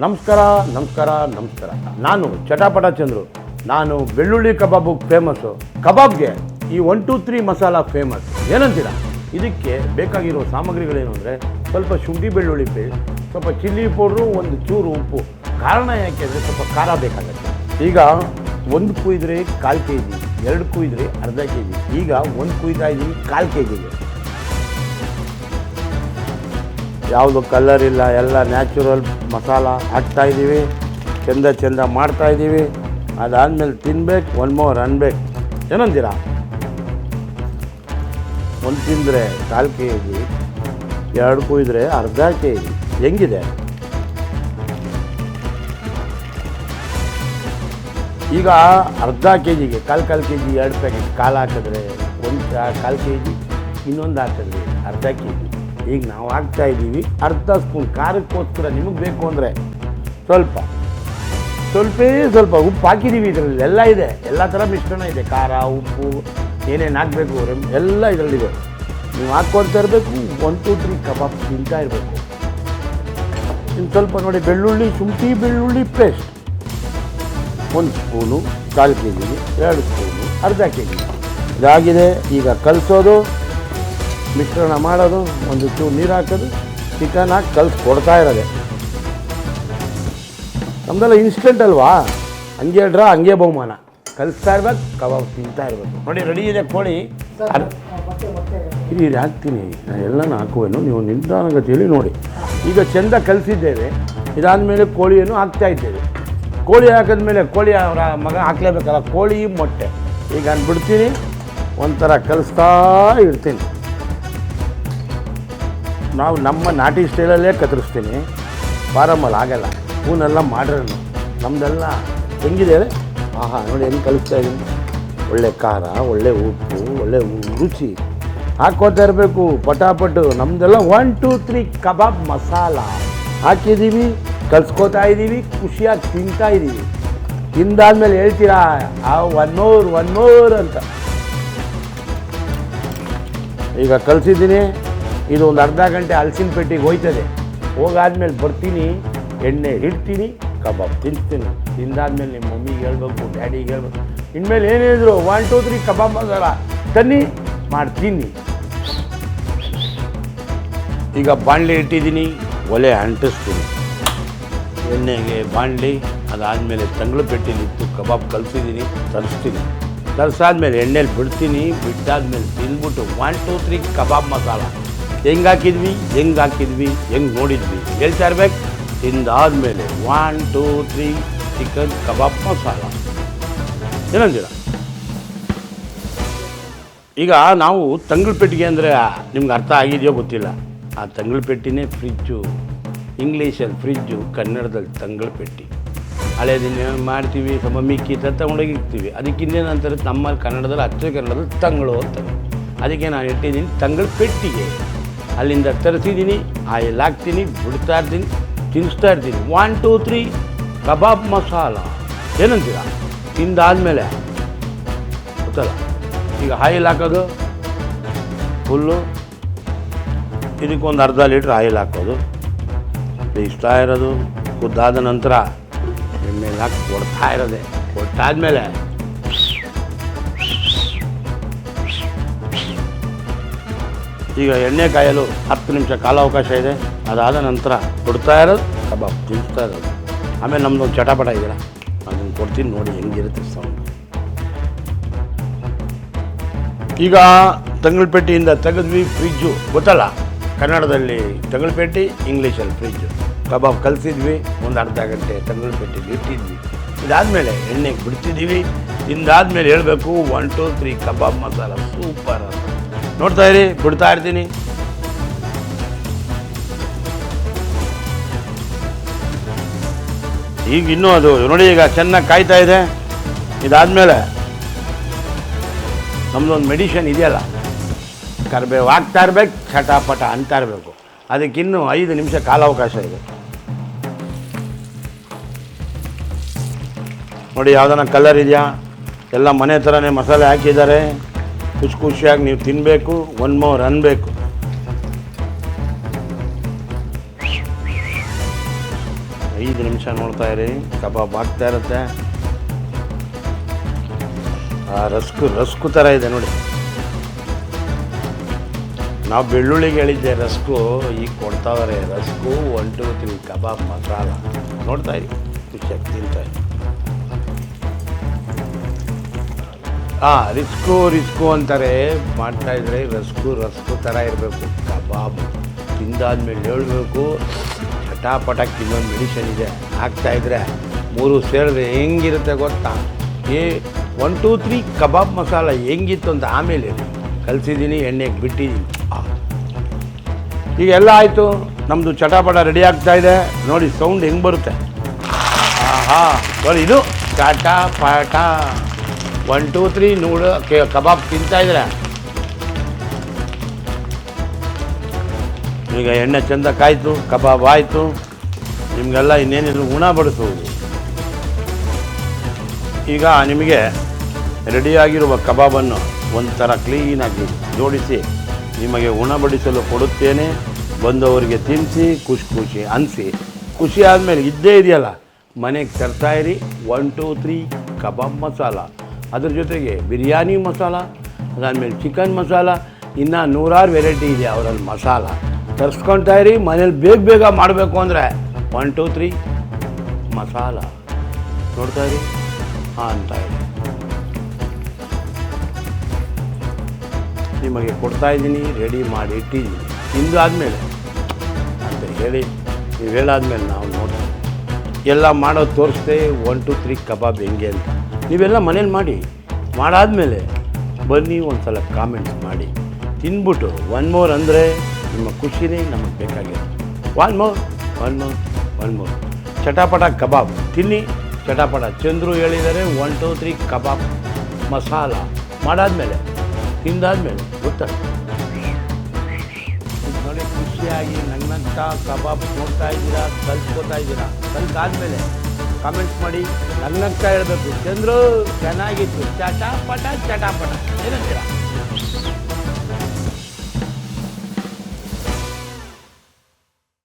ನಮಸ್ಕಾರ ನಮಸ್ಕಾರ ನಮಸ್ಕಾರ. ನಾನು ಚಟಾಪಟ ಚಂದ್ರು. ನಾನು ಬೆಳ್ಳುಳ್ಳಿ ಕಬಾಬು ಫೇಮಸ್ಸು. ಕಬಾಬ್ಗೆ ಈ 1 2 3 ಮಸಾಲ ಫೇಮಸ್. ಏನಂತೀರ? ಇದಕ್ಕೆ ಬೇಕಾಗಿರೋ ಸಾಮಗ್ರಿಗಳೇನು ಅಂದರೆ ಸ್ವಲ್ಪ ಶುಂಠಿ ಬೆಳ್ಳುಳ್ಳಿ ಪೇಸ್ಟ್, ಸ್ವಲ್ಪ ಚಿಲ್ಲಿ ಪೌಡ್ರು, ಒಂದು ಚೂರು ಉಪ್ಪು. ಕಾರಣ ಯಾಕೆ ಅಂದರೆ ಸ್ವಲ್ಪ ಖಾರ ಬೇಕಾಗುತ್ತೆ. ಈಗ 1 ಕುಯ್ದರೆ 1/4 kg, 2 ಕುಯ್ದರೆ ಅರ್ಧ kg. ಈಗ 1 ಕುಯ್ತಾ ಇದ್ದೀವಿ 1/4 kgಗೆ. ಯಾವುದು ಕಲರ್ ಇಲ್ಲ, ಎಲ್ಲ ನ್ಯಾಚುರಲ್ ಮಸಾಲ ಹಾಕ್ತಾಯಿದ್ದೀವಿ. ಚೆಂದ ಮಾಡ್ತಾಯಿದ್ದೀವಿ. ಅದಾದಮೇಲೆ ತಿನ್ಬೇಕು, 1 more ಅನ್ಬೇಕು. ಏನಂತೀರಾ? 1 ತಿಂದರೆ 1/4 kg, 2 ಕುಯ್ದರೆ ಅರ್ಧ kg. ಹೆಂಗಿದೆ? ಈಗ ಅರ್ಧ kgಗೆ 1/4 kg 2 ಪ್ಯಾಕೆಟ್ ಕಾಲು ಹಾಕಿದ್ರೆ 1/4 kg, ಇನ್ನೊಂದು ಹಾಕಿದ್ರಿ ಅರ್ಧ kg. ಈಗ ನಾವು ಹಾಕ್ತಾಯಿದ್ದೀವಿ ಅರ್ಧ ಸ್ಪೂನ್. ಖಾರಕ್ಕೋಸ್ಕರ ನಿಮಗೆ ಬೇಕು ಅಂದರೆ ಸ್ವಲ್ಪ ಉಪ್ಪು ಹಾಕಿದ್ದೀವಿ. ಇದರಲ್ಲಿ ಎಲ್ಲ ಇದೆ, ಎಲ್ಲ ಥರ ಮಿಶ್ರಣ ಇದೆ. ಖಾರ, ಉಪ್ಪು, ಏನೇನು ಹಾಕಬೇಕು ಎಲ್ಲ ಇದರಲ್ಲಿದೆ. ನೀವು ಹಾಕ್ಕೊಳ್ತಾ ಇರಬೇಕು. 1 2 3 ಕಬಾಬ್ ತಿಂತಾ ಇರಬೇಕು. ಇನ್ನು ಸ್ವಲ್ಪ ನೋಡಿ, ಬೆಳ್ಳುಳ್ಳಿ, ಶುಂಠಿ ಬೆಳ್ಳುಳ್ಳಿ ಪೇಸ್ಟ್ 1 ಸ್ಪೂನು 1/4 kgಗೆ, 2 ಸ್ಪೂನು ಅರ್ಧ kg. ಇದಾಗಿದೆ. ಈಗ ಕಲಿಸೋದು, ಮಿಶ್ರಣ ಮಾಡೋದು, ಒಂದು ಚೂರು ನೀರು ಹಾಕೋದು, ಚಿಕನ್ ಹಾಕಿ ಕೊಡ್ತಾ ಇರೋದೆ. ನಮ್ಮದೆಲ್ಲ ಇನ್ಸ್ಟೆಂಟ್ ಅಲ್ವಾ, ಹಂಗೆ ಡ್ರಾ ಹಂಗೆ ಬಹುಮಾನ. ಕಲಿಸ್ತಾ ಇರ್ಬೇಕು, ಕಬಾಬ್ ತಿಂತಾ ಇರಬೇಕು. ನೋಡಿ ರೆಡಿ ಇದೆ ಕೋಳಿ. ಇದು ಹಾಕ್ತೀನಿ, ನಾನು ಎಲ್ಲನೂ ಹಾಕುವೇನು, ನೀವು ನಿಧಾನಗತಿಯಲ್ಲಿ ನೋಡಿ. ಈಗ ಚೆಂದ ಕಲಿಸಿದ್ದೇವೆ. ಇದಾದಮೇಲೆ ಕೋಳಿಯನ್ನು ಹಾಕ್ತಾಯಿದ್ದೇವೆ. ಕೋಳಿ ಹಾಕಿದ್ಮೇಲೆ ಕೋಳಿ ಅವರ ಮಗ ಹಾಕಲೇಬೇಕಲ್ಲ, ಕೋಳಿ ಮೊಟ್ಟೆ. ಈಗ ನಾನು ಬಿಡ್ತೀನಿ, ಒಂಥರ ಕಲಿಸ್ತಾ ಇರ್ತೀನಿ. ನಾವು ನಮ್ಮ ನಾಟಿ ಸ್ಟೈಲಲ್ಲೇ ಕತ್ತರಿಸ್ತೀನಿ. ಫಾರಮಲ್ಲಿ ಆಗಲ್ಲ, ಹೂನೆಲ್ಲ ಮಾಡ್ರನ್ನು. ನಮ್ಮದೆಲ್ಲ ಹೆಂಗಿದೆ? ಆಹಾ ನೋಡಿ ಹೆಂಗೆ ಕಲಿಸ್ತಾ ಇದ್ದೀನಿ. ಒಳ್ಳೆ ಖಾರ, ಒಳ್ಳೆ ಉಪ್ಪು, ಒಳ್ಳೆ ರುಚಿ ಹಾಕ್ಕೋತಾ ಇರಬೇಕು ಪಟಾಪಟ್ಟು. ನಮ್ಮದೆಲ್ಲ 1 2 3 ಕಬಾಬ್ ಮಸಾಲ ಹಾಕಿದ್ದೀವಿ, ಕಲಿಸ್ಕೋತಾ ಇದ್ದೀವಿ, ಖುಷಿಯಾಗಿ ತಿಂತಾ ಇದ್ದೀವಿ. ತಿಂದಾದ್ಮೇಲೆ ಹೇಳ್ತೀರಾ ಒನ್ ಮೋರ್ ಅಂತ. ಈಗ ಕಲಿಸಿದ್ದೀನಿ. ಇದು ಒಂದು ಅರ್ಧ ಗಂಟೆ ಹಲಸಿನ ಪೆಟ್ಟಿಗೆ ಹೋಯ್ತದೆ. ಹೋಗಾದ್ಮೇಲೆ ಬರ್ತೀನಿ, ಎಣ್ಣೆ ಇಡ್ತೀನಿ, ಕಬಾಬ್ ತಿಂತೀನಿ. ತಿಂದಾದ್ಮೇಲೆ ನಿಮ್ಮ ಮಮ್ಮಿಗೆ ಹೇಳ್ಬೇಕು, ಡ್ಯಾಡಿಗೆ ಹೇಳ್ಬೇಕು. ಇನ್ಮೇಲೆ ಏನಿದ್ರು 1 2 3 ಕಬಾಬ್ ಮಸಾಲ ತನ್ನಿ, ಮಾಡ್ತೀನಿ. ಈಗ ಬಾಣಲೆ ಇಟ್ಟಿದ್ದೀನಿ, ಒಲೆ ಅಂಟಿಸ್ತೀನಿ ಎಣ್ಣೆಗೆ ಬಾಣಲಿ. ಅದಾದಮೇಲೆ ತಂಗಳು ಪೆಟ್ಟಿಲಿತ್ತು ಕಬಾಬ್ ಕಲಿಸಿದ್ದೀನಿ, ತರಿಸ್ತೀನಿ. ತರಿಸಾದ್ಮೇಲೆ ಎಣ್ಣೆಲಿ ಬಿಡ್ತೀನಿ. ಬಿಟ್ಟಾದ್ಮೇಲೆ ತಿಂದ್ಬಿಟ್ಟು 1 2 3 ಕಬಾಬ್ ಮಸಾಲ ಹೆಂಗೆ ಹಾಕಿದ್ವಿ, ಹೆಂಗೆ ನೋಡಿದ್ವಿ ಹೇಳ್ತಾ ಇರ್ಬೇಕು. ತಿಂದಾದ್ಮೇಲೆ 1 2 3 ಚಿಕನ್ ಕಬಾಬ್ ಮಸಾಲ. ಏನಂತೀರ? ಈಗ ನಾವು ತಂಗಳು ಪೆಟ್ಟಿಗೆ ಅಂದರೆ ನಿಮ್ಗೆ ಅರ್ಥ ಆಗಿದೆಯೋ ಗೊತ್ತಿಲ್ಲ. ಆ ತಂಗಳು ಪೆಟ್ಟಿನೇ ಫ್ರಿಜ್ಜು. ಇಂಗ್ಲೀಷಲ್ಲಿ ಫ್ರಿಜ್ಜು, ಕನ್ನಡದಲ್ಲಿ ತಂಗಳು ಪೆಟ್ಟಿ. ಹಳೆ ದಿನ ಮಾಡ್ತೀವಿ, ಸ್ವಲ್ಪ ಮಿಕ್ಕಿ ತಗೊಂಡೋಗಿ ಇರ್ತೀವಿ. ಅದಕ್ಕಿಂದೇನಂತಾರೆ ನಮ್ಮಲ್ಲಿ ಕನ್ನಡದಲ್ಲಿ, ಅಚ್ಚ ಕನ್ನಡದಲ್ಲಿ ತಂಗಳು ಅಂತಾರೆ. ಅದಕ್ಕೆ ನಾನು ಇಟ್ಟಿದ್ದೀನಿ ತಂಗಳು ಪೆಟ್ಟಿಗೆ. ಅಲ್ಲಿಂದ ತರಿಸಿದ್ದೀನಿ, ಆಯಿಲ್ ಹಾಕ್ತೀನಿ, ಬಿಡ್ತಾ ಇರ್ತೀನಿ, ತಿನ್ನಿಸ್ತಾ ಇರ್ತೀನಿ. 1 2 3 ಕಬಾಬ್ ಮಸಾಲ. ಏನಂತೀರ? ತಿಂದಾದಮೇಲೆ ಗೊತ್ತಲ್ಲ, ಈಗ ಆಯಿಲ್ ಹಾಕೋದು ಫುಲ್ಲು. ಇದಕ್ಕೊಂದು ಅರ್ಧ ಲೀಟ್ರ್ ಆಯಿಲ್ ಹಾಕೋದು, ಬೇಯಿಸ್ತಾ ಇರೋದು. ಕುದ್ದಾದ ನಂತರ ಎಣ್ಣೆಗೆ ಹಾಕಿ ಕೊಡ್ತಾ ಇರೋದೆ. ಕೊಟ್ಟಾದಮೇಲೆ ಈಗ ಎಣ್ಣೆ ಕಾಯಲು 10 ನಿಮಿಷ ಕಾಲಾವಕಾಶ ಇದೆ. ಅದಾದ ನಂತರ ಕೊಡ್ತಾ ಇರೋದು, ಕಬಾಬ್ ತಿನ್ನಿಸ್ತಾ ಇರೋದು. ಆಮೇಲೆ ನಮ್ಮದೊಂದು ಚಟಾಪಟ ಇದೆಯಲ್ಲ, ಅದನ್ನು ಕೊಡ್ತೀನಿ, ನೋಡಿ ಹೆಂಗಿರುತ್ತೆ ಸೌಂಡ್. ಈಗ ತಂಗಳು ಪೆಟ್ಟಿಯಿಂದ ತೆಗೆದ್ವಿ. ಫ್ರಿಜ್ಜು ಗೊತ್ತಲ್ಲ, ಕನ್ನಡದಲ್ಲಿ ತಂಗಳು ಪೆಟ್ಟಿ, ಇಂಗ್ಲೀಷಲ್ಲಿ ಫ್ರಿಜ್ಜು. ಕಬಾಬ್ ಕಲಿಸಿದ್ವಿ, ಒಂದು ಅರ್ಧ ಗಂಟೆ ತಂಗಳು ಪೆಟ್ಟಿಗೆ ಇಟ್ಟಿದ್ವಿ. ಇದಾದಮೇಲೆ ಎಣ್ಣೆಗೆ ಬಿಡ್ತಿದ್ದೀವಿ. ತಿಂದಾದ್ಮೇಲೆ ಹೇಳಬೇಕು 1 2 3 ಕಬಾಬ್ ಮಸಾಲ ಸೂಪರ್ ಅಂತ. ನೋಡ್ತಾ ಇರಿ, ಬಿಡ್ತಾ ಇರ್ತೀನಿ. ಈಗ ಇನ್ನೂ ಅದು ನೋಡಿ, ಈಗ ಚೆನ್ನಾಗಿ ಕಾಯ್ತಾ ಇದೆ. ಇದಾದಮೇಲೆ ನಮ್ಮದೊಂದು ಮೆಡಿಷನ್ ಇದೆಯಲ್ಲ, ಕರಿಬೇವು ಹಾಕ್ತಾ ಇರ್ಬೇಕು, ಚಟಾಪಟ ಅಂತ ಇರಬೇಕು. ಅದಕ್ಕಿನ್ನೂ 5 ನಿಮಿಷ ಕಾಲಾವಕಾಶ ಇದೆ. ನೋಡಿ ಯಾವುದನ್ನ ಕಲರ್ ಇದೆಯಾ, ಎಲ್ಲ ಮನೆ ಥರನೇ ಮಸಾಲೆ ಹಾಕಿದ್ದಾರೆ. ಖುಷಿಯಾಗಿ ನೀವು ತಿನ್ನಬೇಕು, 1 more ಅನ್ನಬೇಕು. ನಿಮಿಷ ನೋಡ್ತಾ ಇರಿ, ಕಬಾಬ್ ಆಗ್ತಾ ಇರುತ್ತೆ. ಆ ರಸ್ಕು ಥರ ಇದೆ ನೋಡಿ. ನಾವು ಬೆಳ್ಳುಳ್ಳಿಗೆ ಹೇಳಿದ್ದೆ ರಸ್ಕು, ಈಗ ಕೊಡ್ತಾವ್ರೆ ರಸ್ಕು 1 2 3 ಕಬಾಬ್ ಮಸಾಲ. ನೋಡ್ತಾ ಇರಿ, ಖುಷಿಯಾಗಿ ತಿಂತಾರೆ. ರಿಸ್ಕು ಅಂತಾರೆ, ಮಾಡ್ತಾಯಿದ್ರೆ ರಸ್ಕು ಥರ ಇರಬೇಕು ಕಬಾಬ್. ತಿಂದಾದ್ಮೇಲೆ ಹೇಳಬೇಕು, ಚಟಾಪಟಕ್ಕೆ ಇನ್ನೊಂದು ಮೆಡಿಷನ್ ಇದೆ, ಹಾಕ್ತಾಯಿದ್ರೆ 3 ಸೇರಿದ್ರೆ ಹೆಂಗಿರುತ್ತೆ ಗೊತ್ತಾ? 1 2 3 ಕಬಾಬ್ ಮಸಾಲ ಹೆಂಗಿತ್ತು ಅಂತ ಆಮೇಲೆ ಕಲಿಸಿದ್ದೀನಿ, ಎಣ್ಣೆಗೆ ಬಿಟ್ಟಿದ್ದೀನಿ. ಈಗ ಎಲ್ಲ ಆಯಿತು, ನಮ್ಮದು ಚಟಾಪಟ ರೆಡಿ ಆಗ್ತಾಯಿದೆ. ನೋಡಿ ಸೌಂಡ್ ಹೆಂಗೆ ಬರುತ್ತೆ. ನೋಡಿ ಇದು ಚಟಾಪಟ 1 2 3 ನೂಡು ಕಬಾಬ್ ತಿಂತಾಯಿದ್ರೆ. ಈಗ ಎಣ್ಣೆ ಚೆಂದ ಕಾಯ್ತು, ಕಬಾಬ್ ಆಯಿತು. ನಿಮಗೆಲ್ಲ ಇನ್ನೇನಿದ್ರು ಉಣ ಬಡಿಸುವುದು. ಈಗ ನಿಮಗೆ ರೆಡಿಯಾಗಿರುವ ಕಬಾಬನ್ನು ಒಂಥರ ಕ್ಲೀನಾಗಿ ಜೋಡಿಸಿ ನಿಮಗೆ ಉಣಬಡಿಸಲು ಕೊಡುತ್ತೇನೆ. ಬಂದವರಿಗೆ ತಿನ್ನಿಸಿ ಖುಷಿ ಅನಿಸಿ, ಖುಷಿ ಆದಮೇಲೆ ಇದ್ದೇ ಇದೆಯಲ್ಲ ಮನೆಗೆ ತರ್ತಾಯಿರಿ 1 2 3 ಕಬಾಬ್ ಮಸಾಲ. ಅದ್ರ ಜೊತೆಗೆ ಬಿರಿಯಾನಿ ಮಸಾಲ, ಅದಾದಮೇಲೆ ಚಿಕನ್ ಮಸಾಲ, ಇನ್ನು 100 ವೆರೈಟಿ ಇದೆ ಅವರಲ್ಲಿ ಮಸಾಲ. ತರಿಸ್ಕೊಳ್ತಾಯಿರಿ. ಮನೇಲಿ ಬೇಗ ಮಾಡಬೇಕು ಅಂದರೆ 1 2 3 ಮಸಾಲ ನೋಡ್ತಾಯಿರಿ ಅಂತಾಯಿರಿ. ನಿಮಗೆ ಕೊಡ್ತಾಯಿದ್ದೀನಿ, ರೆಡಿ ಮಾಡಿ ಇಟ್ಟಿದ್ದೀನಿ. ತಿಂದು ಆದಮೇಲೆ ಅಂತ ಹೇಳಿ ನೀವು ಹೇಳಾದ್ಮೇಲೆ ನಾವು ನೋಡ್ತೀವಿ. ಎಲ್ಲ ಮಾಡೋದು ತೋರಿಸ್ದೆ 1 2 3 ಕಬಾಬ್ ಹೆಂಗೆ ಅಂತ. ನೀವೆಲ್ಲ ಮನೇಲಿ ಮಾಡಾದಮೇಲೆ ಬನ್ನಿ ಒಂದು ಸಲ ಕಾಮೆಂಟ್ಸ್ ಮಾಡಿ. ತಿಂದ್ಬಿಟ್ಟು 1 ಮೋರ್ ಅಂದರೆ ನಿಮ್ಮ ಖುಷಿನೇ ನಮಗೆ ಬೇಕಾಗಿದೆ. 1 ಮೋರ್ ಚಟಾಪಟ ಕಬಾಬ್ ತಿನ್ನಿ. ಚಟಾಪಟ ಚಂದ್ರು ಹೇಳಿದ್ದಾರೆ 1 2 3 ಕಬಾಬ್ ಮಸಾಲ ಮಾಡಾದ್ಮೇಲೆ ತಿಂದಾದ್ಮೇಲೆ ಗೊತ್ತಾಗ್ತದೆ ನೋಡಿ. ಖುಷಿಯಾಗಿ ನನ್ನಂಥ ಕಬಾಬ್ ನೋಡ್ತಾ ಇದ್ದೀರಾ, ಕಲ್ತ್ಕೋತಾ ಇದ್ದೀರಾ. ಕಲ್ತಾದ್ಮೇಲೆ ಕಾಮೆಂಟ್ಸ್ ಮಾಡಿ ನನ್ನಂತ ಹೇಳಬೇಕು, ಚಂದ್ರು ಚೆನ್ನಾಗಿತ್ತು, ಚಟಾಪಟ ಏನಂತೀರಾ?